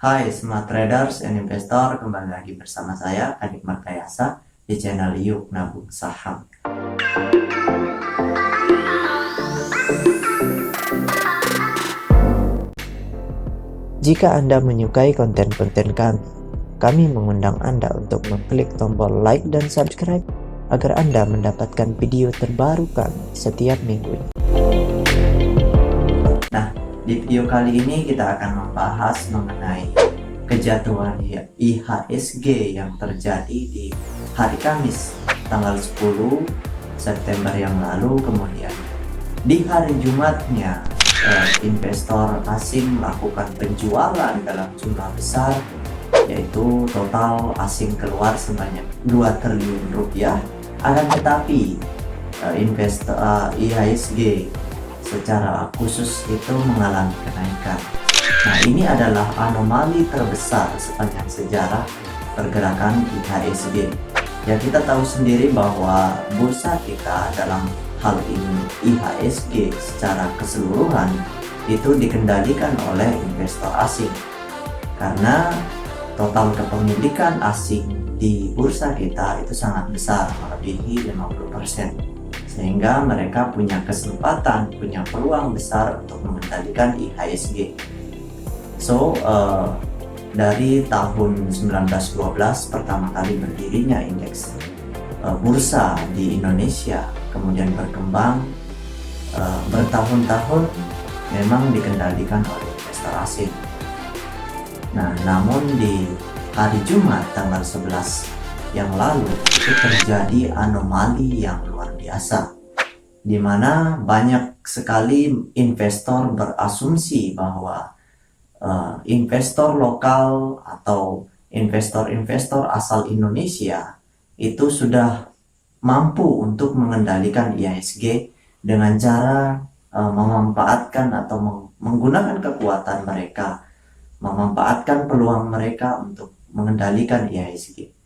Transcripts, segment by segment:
Hai Smart Traders and Investor, kembali lagi bersama saya Adik Markayasa di channel Yuk Nabung Saham. Jika Anda menyukai konten-konten kami mengundang Anda untuk mengklik tombol like dan subscribe agar Anda mendapatkan video terbaru kami setiap minggunya. Nah, di video kali ini kita akan membahas mengenai kejatuhan IHSG yang terjadi di hari Kamis tanggal 10 September yang lalu. Kemudian di hari Jumatnya investor asing melakukan penjualan dalam jumlah besar, yaitu total asing keluar sebanyak 2 triliun rupiah. Akan tetapi investor IHSG secara khusus itu mengalami kenaikan. Nah, ini adalah anomali terbesar sepanjang sejarah pergerakan IHSG. Ya, kita tahu sendiri bahwa bursa kita dalam hal ini IHSG secara keseluruhan itu dikendalikan oleh investor asing. Karena total kepemilikan asing di bursa kita itu sangat besar, melebihi 50%. Sehingga mereka punya kesempatan, punya peluang besar untuk mengendalikan IHSG. So, dari tahun 1912 pertama kali berdirinya indeks bursa di Indonesia, kemudian berkembang bertahun-tahun memang dikendalikan oleh investor asing. Nah, namun di hari Jumat tanggal 11 yang lalu itu terjadi anomali yang luar biasa, di mana banyak sekali investor berasumsi bahwa investor lokal atau investor-investor asal Indonesia itu sudah mampu untuk mengendalikan IHSG dengan cara memanfaatkan atau menggunakan kekuatan mereka, memanfaatkan peluang mereka untuk mengendalikan IHSG.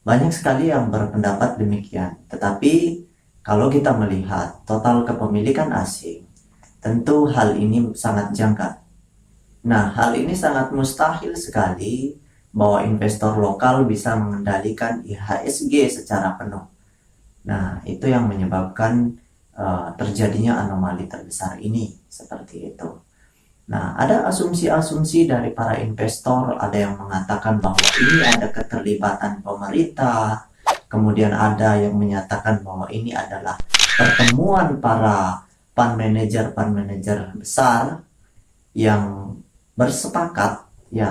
Banyak sekali yang berpendapat demikian, tetapi kalau kita melihat total kepemilikan asing, tentu hal ini sangat janggal. Nah, hal ini sangat mustahil sekali bahwa investor lokal bisa mengendalikan IHSG secara penuh. Nah, itu yang menyebabkan terjadinya anomali terbesar ini, seperti itu. Nah, ada asumsi-asumsi dari para investor, ada yang mengatakan bahwa ini ada keterlibatan pemerintah, kemudian ada yang menyatakan bahwa ini adalah pertemuan para fund manager besar yang bersepakat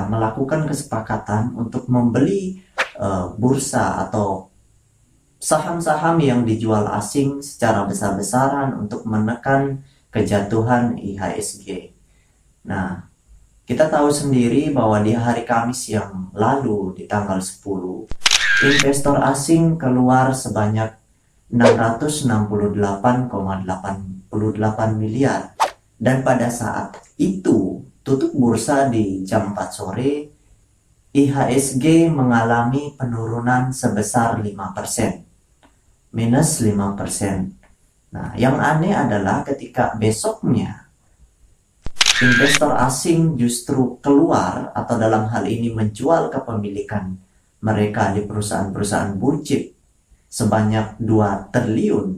melakukan kesepakatan untuk membeli bursa atau saham-saham yang dijual asing secara besar-besaran untuk menekan kejatuhan IHSG. Nah, kita tahu sendiri bahwa di hari Kamis yang lalu di tanggal 10, investor asing keluar sebanyak 668,88 miliar. Dan pada saat itu tutup bursa di jam 4 sore, IHSG mengalami penurunan sebesar 5%, minus 5%. Nah, yang aneh adalah ketika besoknya investor asing justru keluar atau dalam hal ini menjual kepemilikan mereka di perusahaan-perusahaan blue chip sebanyak 2 triliun,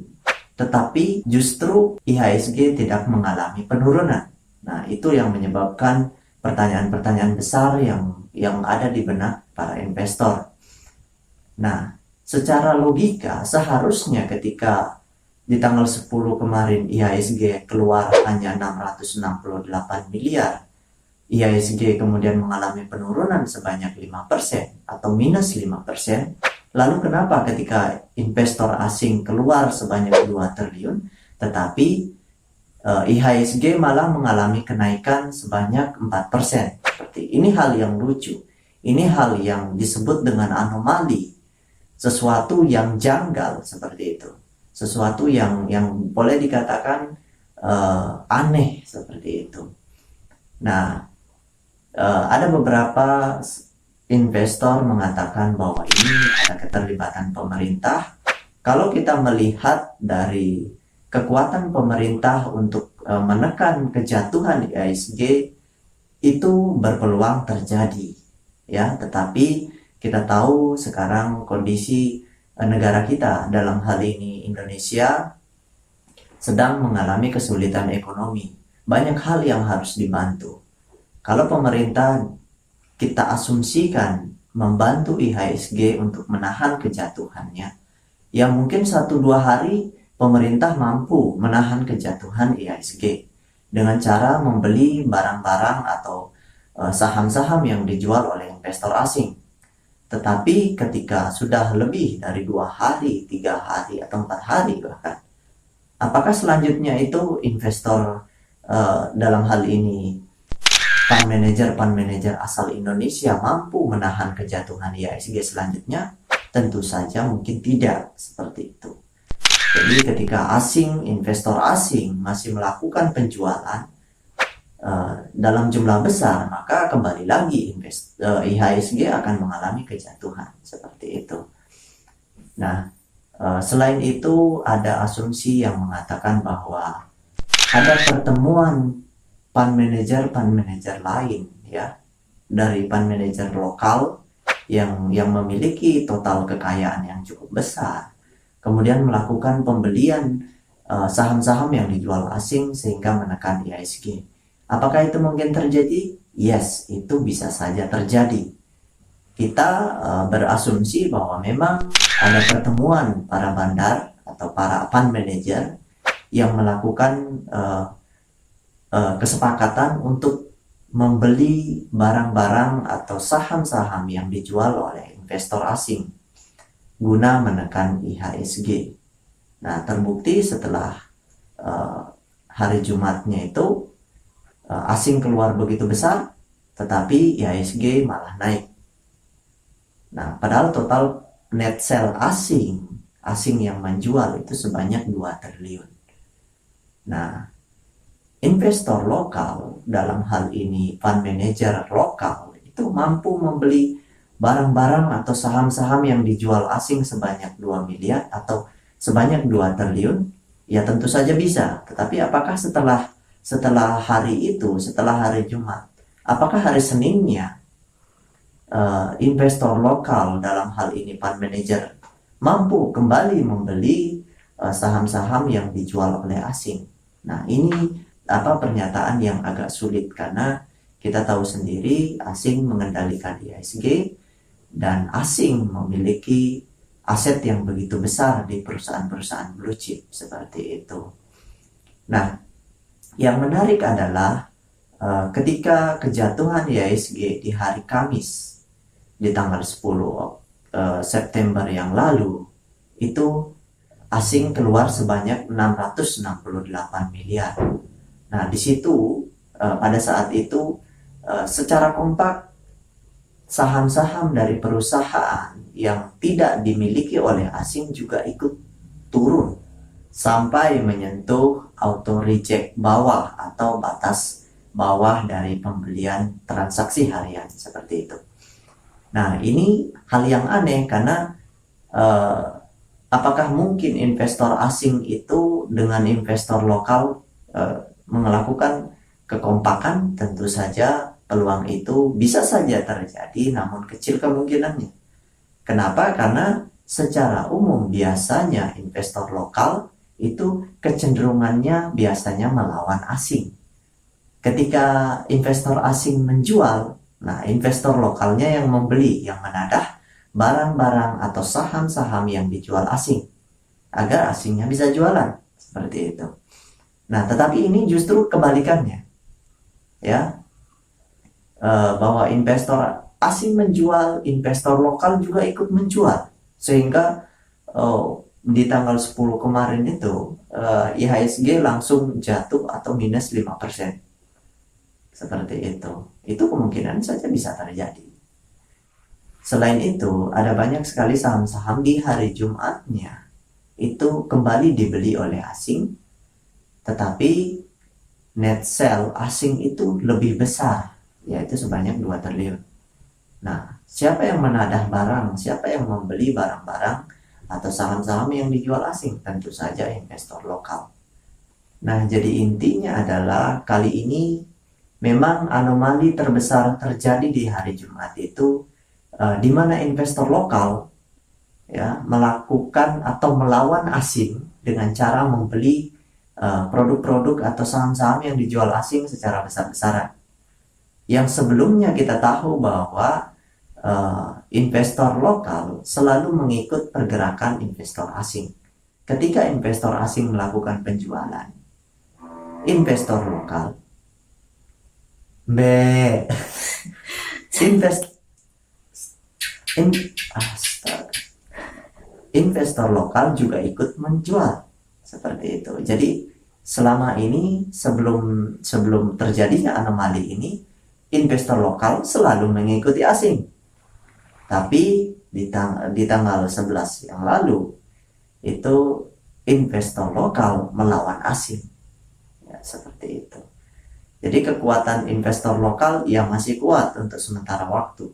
tetapi justru IHSG tidak mengalami penurunan. Nah, itu yang menyebabkan pertanyaan-pertanyaan besar yang ada di benak para investor. Nah, secara logika seharusnya ketika di tanggal 10 kemarin IHSG keluar hanya 668 miliar, IHSG kemudian mengalami penurunan sebanyak 5% atau minus 5%, lalu kenapa ketika investor asing keluar sebanyak 2 triliun, tetapi IHSG malah mengalami kenaikan sebanyak 4%. Seperti ini, hal yang lucu. Ini hal yang disebut dengan anomali, sesuatu yang janggal seperti itu, sesuatu yang boleh dikatakan aneh seperti itu. Nah, ada beberapa investor mengatakan bahwa ini ada keterlibatan pemerintah. Kalau kita melihat dari kekuatan pemerintah untuk menekan kejatuhan IHSG itu berpeluang terjadi, ya. Tetapi kita tahu sekarang kondisi negara kita, dalam hal ini Indonesia, sedang mengalami kesulitan ekonomi. Banyak hal yang harus dibantu. Kalau pemerintah kita asumsikan membantu IHSG untuk menahan kejatuhannya, ya mungkin 1-2 hari pemerintah mampu menahan kejatuhan IHSG dengan cara membeli barang-barang atau saham-saham yang dijual oleh investor asing. Tetapi ketika sudah lebih dari 2 hari, 3 hari, atau 4 hari bahkan, apakah selanjutnya itu investor dalam hal ini fund manager asal Indonesia mampu menahan kejatuhan IHSG selanjutnya? Tentu saja mungkin tidak seperti itu. Jadi ketika investor asing masih melakukan penjualan dalam jumlah besar, maka kembali lagi IHSG akan mengalami kejatuhan seperti itu. Nah, selain itu ada asumsi yang mengatakan bahwa ada pertemuan fund manager lain, ya, dari fund manager lokal yang memiliki total kekayaan yang cukup besar, kemudian melakukan pembelian saham-saham yang dijual asing sehingga menekan IHSG. Apakah itu mungkin terjadi? Yes, itu bisa saja terjadi. Kita berasumsi bahwa memang ada pertemuan para bandar atau para fund manager yang melakukan kesepakatan untuk membeli barang-barang atau saham-saham yang dijual oleh investor asing guna menekan IHSG. Nah, terbukti setelah hari Jumatnya itu asing keluar begitu besar, tetapi IHSG malah naik. Nah, padahal total net sell asing yang menjual itu sebanyak 2 triliun. Nah, investor lokal, dalam hal ini fund manager lokal, itu mampu membeli barang-barang atau saham-saham yang dijual asing sebanyak 2 miliar atau sebanyak 2 triliun, ya tentu saja bisa. Tetapi apakah setelah hari itu, setelah hari Jumat, apakah hari Seninnya investor lokal, dalam hal ini fund manager, mampu kembali membeli saham-saham yang dijual oleh asing? Nah, ini pernyataan yang agak sulit karena kita tahu sendiri asing mengendalikan IHSG dan asing memiliki aset yang begitu besar di perusahaan-perusahaan blue chip seperti itu. Nah, yang menarik adalah ketika kejatuhan IHSG di hari Kamis di tanggal 10 September yang lalu, itu asing keluar sebanyak 668 miliar. Nah, di situ pada saat itu secara kompak saham-saham dari perusahaan yang tidak dimiliki oleh asing juga ikut turun sampai menyentuh auto reject bawah atau batas bawah dari pembelian transaksi harian seperti itu. Nah, ini hal yang aneh karena apakah mungkin investor asing itu dengan investor lokal melakukan kekompakan? Tentu saja peluang itu bisa saja terjadi, namun kecil kemungkinannya. Kenapa? Karena secara umum biasanya investor lokal itu kecenderungannya biasanya melawan asing. Ketika investor asing menjual, nah investor lokalnya yang membeli, yang menadah barang-barang atau saham-saham yang dijual asing agar asingnya bisa jualan seperti itu. Nah, tetapi ini justru kebalikannya, ya, bahwa investor asing menjual, investor lokal juga ikut menjual, sehingga di tanggal 10 kemarin itu IHSG langsung jatuh atau minus 5%. Seperti itu. Itu kemungkinan saja bisa terjadi. Selain itu, ada banyak sekali saham-saham di hari Jumatnya itu kembali dibeli oleh asing, tetapi net sell asing itu lebih besar, yaitu sebanyak 2 triliun. Nah, siapa yang menadah barang? Siapa yang membeli barang-barang atau saham-saham yang dijual asing? Tentu saja investor lokal. Nah, jadi intinya adalah kali ini memang anomali terbesar terjadi di hari Jumat itu di mana investor lokal ya melakukan atau melawan asing dengan cara membeli produk-produk atau saham-saham yang dijual asing secara besar-besaran. Yang sebelumnya kita tahu bahwa investor lokal selalu mengikut pergerakan investor asing. Ketika investor asing melakukan penjualan, investor lokal invest in, investor lokal juga ikut menjual seperti itu. Jadi selama ini sebelum terjadinya anomali ini, investor lokal selalu mengikuti asing. Tapi di tanggal 11 yang lalu itu investor lokal melawan asing. Ya, seperti itu. Jadi kekuatan investor lokal yang masih kuat untuk sementara waktu.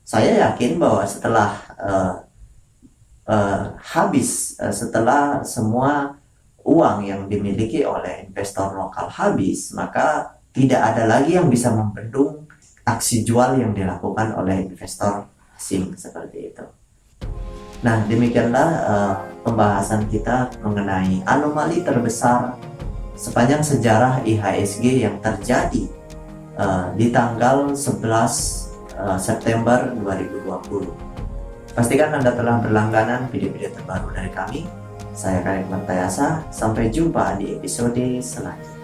Saya yakin bahwa setelah setelah semua uang yang dimiliki oleh investor lokal habis, maka tidak ada lagi yang bisa membendung aksi jual yang dilakukan oleh investor asing seperti itu. Nah, demikianlah pembahasan kita mengenai anomali terbesar sepanjang sejarah IHSG yang terjadi di tanggal 11 September 2020. Pastikan Anda telah berlangganan video-video terbaru dari kami. Saya Karek Martayasa, sampai jumpa di episode selanjutnya.